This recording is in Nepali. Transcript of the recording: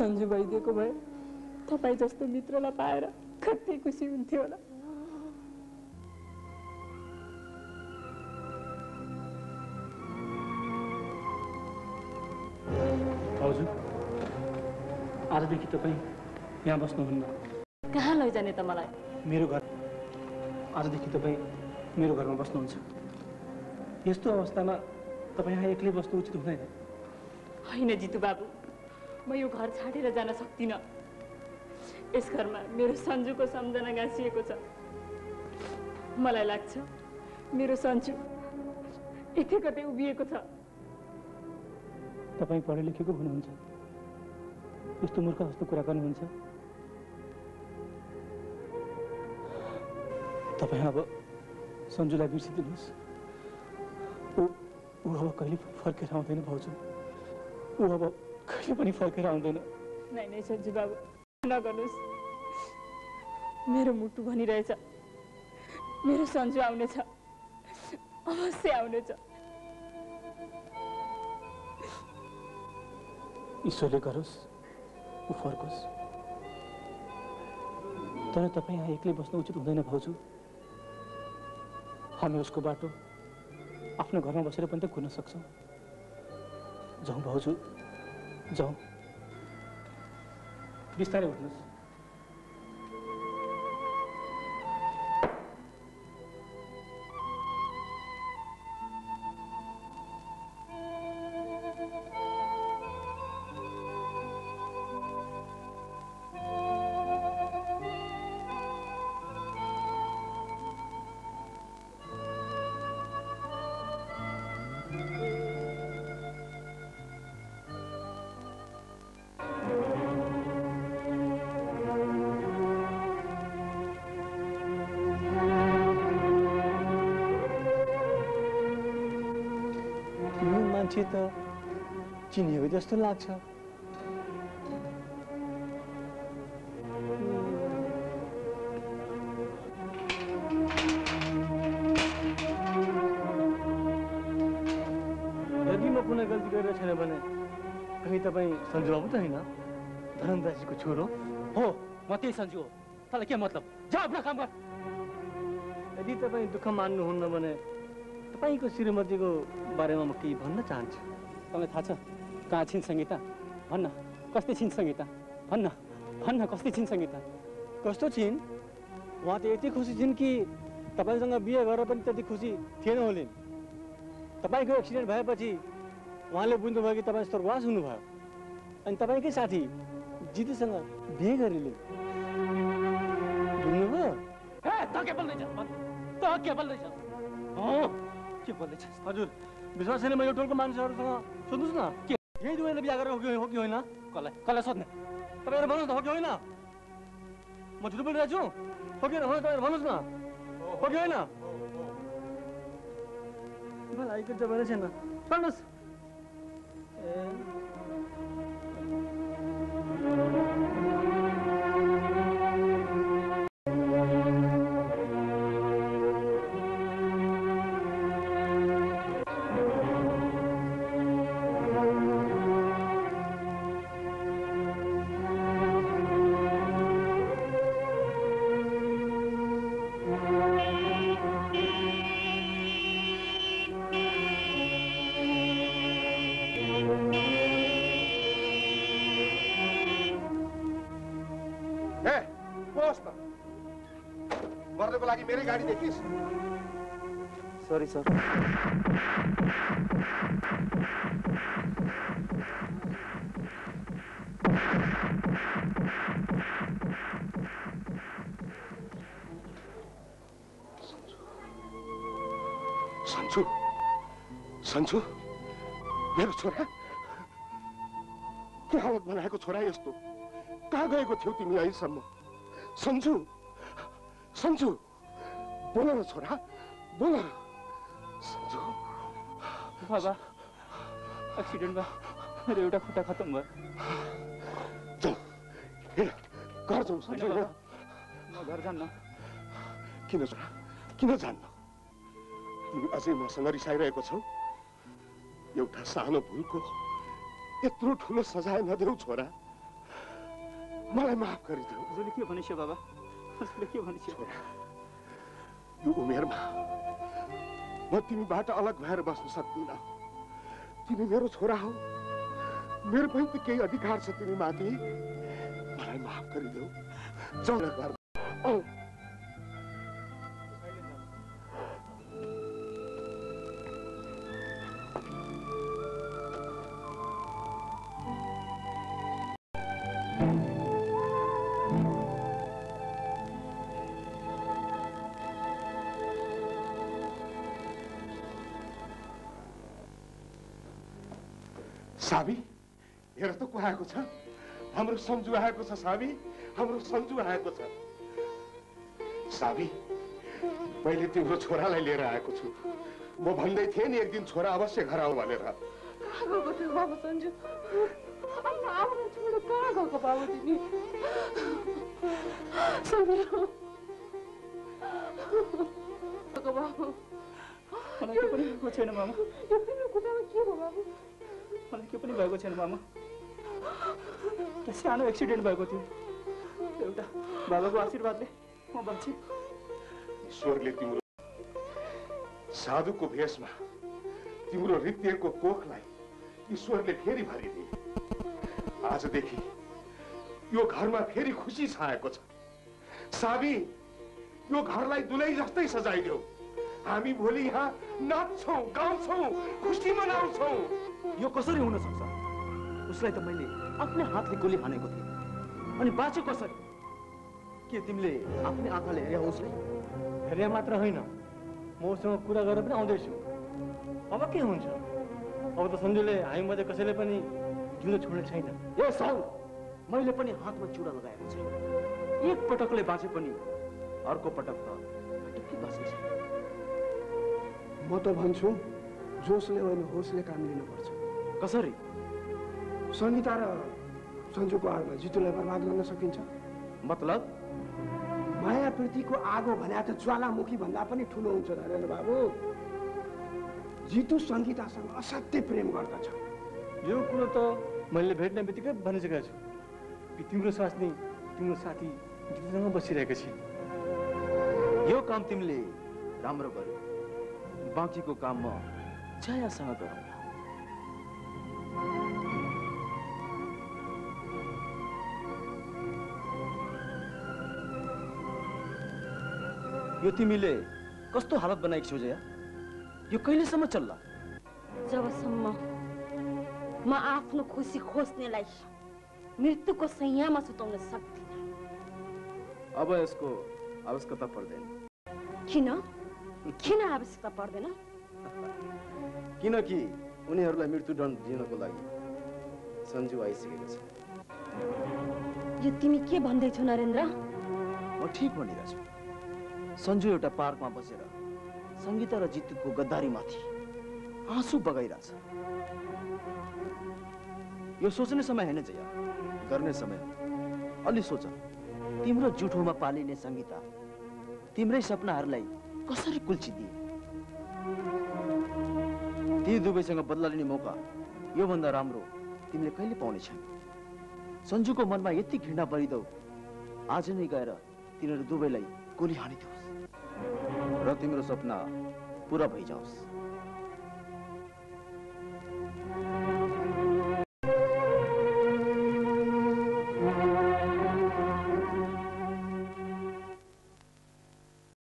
सन्जु भइदिएको भए तपाईँ जस्तो मित्रलाई पाएर कति खुसी हुन्थ्यो होला। भाउजू, आजदेखि तपाईँ यहाँ बस्नुहुन्न। कहाँ लैजाने त मलाई? मेरो घर। आजदेखि तपाईँ मेरो घरमा बस्नुहुन्छ। यस्तो अवस्थामा तपाईँ यहाँ एक्लै बस्नु उचित हुँदैन। होइन जितु बाबु, म यो घर छाडेर जान सक्दिनँ। यस घरमा मेरो सन्जुको सम्झना गाँसिएको छ। मलाई लाग्छ मेरो सन्जु यतै कतै उभिएको छ। तपाईँ पढे लेखेको हुनुहुन्छ, यस्तो मूर्ख जस्तो कुरा गर्नुहुन्छ। तपाईँ अब सन्जुलाई बिर्सिदिनुहोस्। ऊ अब कहिले फर्केर आउँदैन भाउजू। ऊ अब कहिले पनि फर्केर आउँदैन। नै सन्जु बाबु, नगर्नुहोस्। मेरो मुटु भनिरहेछ मेरो सन्जु आउनेछ, अवश्य आउनेछ। ईश्वरले गरोस् ऊ फर्कोस्। तर तपाईँ यहाँ एक्लै बस्नु उचित हुँदैन भाउजू। हामी उसको बाटो आफ्नो घरमा बसेर पनि त कुर्न सक्छौँ। जाउँ भाउजू, जाउँ। बिस्तारै उठ्नुहोस्। त चिनिएको जस्तो लाग्छ। यदि म कुनै गल्ती गरेर छैन भने कहीं तपाईँ सन्जु बाबु त होइन, धनदासीको छोरो हो? म त्यही सन्जु हो। तँलाई के मतलब? जा आफ्नो काम गर। यदि तपाईँ दुःख मान्नुहुन्न भने तपाईँको श्रीमतीको बारेमा म केही भन्न चाहन्छु। तँलाई थाहा छ कहाँ छिन् सङ्गीता? भन्न, कस्तै छिन् सङ्गीता? भन्न भन्न कस्तै छिन् सङ्गीता? कस्तो छिन्? उहाँ त यति खुसी छिन् कि तपाईँसँग बिहे गरेर पनि त्यति खुसी थिएन होलिन्। तपाईँको एक्सिडेन्ट भएपछि उहाँले बुझ्नुभयो कि तपाईँ स्वर्गवास हुनुभयो अनि तपाईँकै साथी जितुसँग बिहे गरिलिन्। बुझ्नुभयो? त के बोल्दैछ? त के बोल्दैछ? के बोल्दैछ? हजुर विश्वास छैन? म यो टोलको मान्छेहरूसँग सोध्नुहोस् न, के यही दुवैले बिहा गरेर हो कि होइन? कसलाई सोध्ने? तपाईँहरू भन्नुहोस् न, हो कि होइन? म झुटो बोलिरहेको छु? हो कि होइन? तपाईँहरू भन्नुहोस् न, हो कि होइन? मलाई आइको जमाना छैन। भन्नुहोस्। मेरी गाड़ी देखिस? Sorry sir. सन्जु, सन्जु, मेरो छोरा के हालत बनाएको छोरा यस्तो? कहाँ गएको थियौ तिमी अहिलेसम्म? सन्जु, सन्जु, बोल न छोरा, बोल। सन्जु बाबा, एक्सिडेन्टमा मेरो एउटा खुट्टा खत्तम भयो। जाऊ, घर जाऊ सन्जु। म घर जान्न। किन छोरा, किन जान्न? तिमी अझै मसँग रिसाइरहेको छौ? एउटा सानो भुलको यत्रो ठुलो सजाय नदेऊ छोरा। मलाई माफ गरिदेऊ। हजुरले के भनेछ बाबा? हजुरले के भनेछ? यो उमेरमा म तिमीबाट अलग भएर बस्न सक्दिनँ। तिमी मेरो छोरा हौ, मेरो पनि त केही अधिकार छ तिमी माथि। मलाई माफ गरिदेऊ। जाऊ घर। साबी, हेर त को आएको छ? हाम्रो सन्जु आएको छ साबी, हाम्रो सन्जु आएको छ। साबी, मैले तिम्रो छोरालाई लिएर आएको छु। म भन्दै थिएँ नि एक दिन छोरा अवश्य घर आऊ भनेर। कहाँ गएको थियो बाबु सन्जु? आफ्नो छोरा कहाँ गएको बाबु तिमी? बाबु मलाई के पनि भएको छैन मामा। यो तिम्रो खुट्टामा के भयो बाबु? मलाई के पनि भएको छैन मामा। एउटा सानो एक्सिडेन्ट भएको थियो। एउटा बाबाको आशीर्वादले म बच्चे। ईश्वरले तिम्रो साधुको भेषमा तिम्रो हृदयको कोखलाई ईश्वरले फेरि भरिदिए। आजदेखि यो घरमा फेरि खुसी छाएको छ। साबी, यो घरलाई दुलै जस्तै सजाइदेऊ। हामी भोलि यहाँ नाच्छौँ, गाउँछौँ, खुसी मनाउँछौँ। यो कसरी हुन सक्छ? उसलाई त मैले आफ्नै हातले गोली हानेको थिएँ, अनि बाँच्यो कसरी? के तिमीले आफ्नै आँखाले हेऱ्यौ उसलाई? हेरे मात्र होइन, म उसँग कुरा गरेर पनि आउँदैछु। अब के हुन्छ? अब त सन्जुले हामी मध्ये कसैले पनि जिउँदो छोड्ने छैन। ए साउ, मैले पनि हातमा चुडा लगाएको छु। एक पटकले बाँचे पनि अर्को पटक त पटक्कै बाँच्छ। म त भन्छु जोसले होइन होसले काम लिनुपर्छ। कसरी? सङ्गीता र सन्जुको आडमा जितुलाई बर्बाद गर्न सकिन्छ? मतलब? माया प्रीतिको आगो भने त ज्वालामुखी भन्दा पनि ठुलो हुन्छ नरेन्द्र बाबु। जितु सङ्गीतासँग असाध्यै प्रेम गर्दछ। यो कुरो त मैले भेट्ने बित्तिकै भनिसकेको छु कि तिम्रो स्वास्नी तिम्रो साथी जितुसँग बसिरहेको छ। यो काम तिमीले राम्रो गर्यो। बाँकीको काम म छायासँग गरौँ। यो तिमीले कस्तो हालत बनाएको छौ जया? यो कहिलेसम्म चल्ला? जबसम्म म आफ्नो खुसी खोज्नेलाई मृत्युको सैयामा सुताउन सक्दिनँ। अब यसको आवश्यकता पर्दैन। किन? किन आवश्यकता पर्दैन? किनकि उनीहरूलाई मृत्युदण्ड दिनको लागि सन्जु आइसकेको छ। यो तिमी के भन्दैछौ नरेन्द्र? म ठिक भनिरहेछु। सन्जु एउटा पार्कमा बसेर सङ्गीता र जितुको गद्दारीमाथि आँसु बगाइरहेछ। यो सोच्ने समय होइन जया, गर्ने समय। अलि सोच, तिम्रो जुठोमा पालिने सङ्गीता तिम्रै सपनाहरूलाई कसरी कुल्चिदिए? ती दुवैसँग बदला लिने मौका योभन्दा राम्रो तिमीले कहिले पाउने छैन। सन्जुको मनमा यति घृणा बढिदेऊ, आज नै गएर तिनीहरू दुवैलाई गोली हानिदियोस् र तिम्रो सपना पुरा भइजाओस्।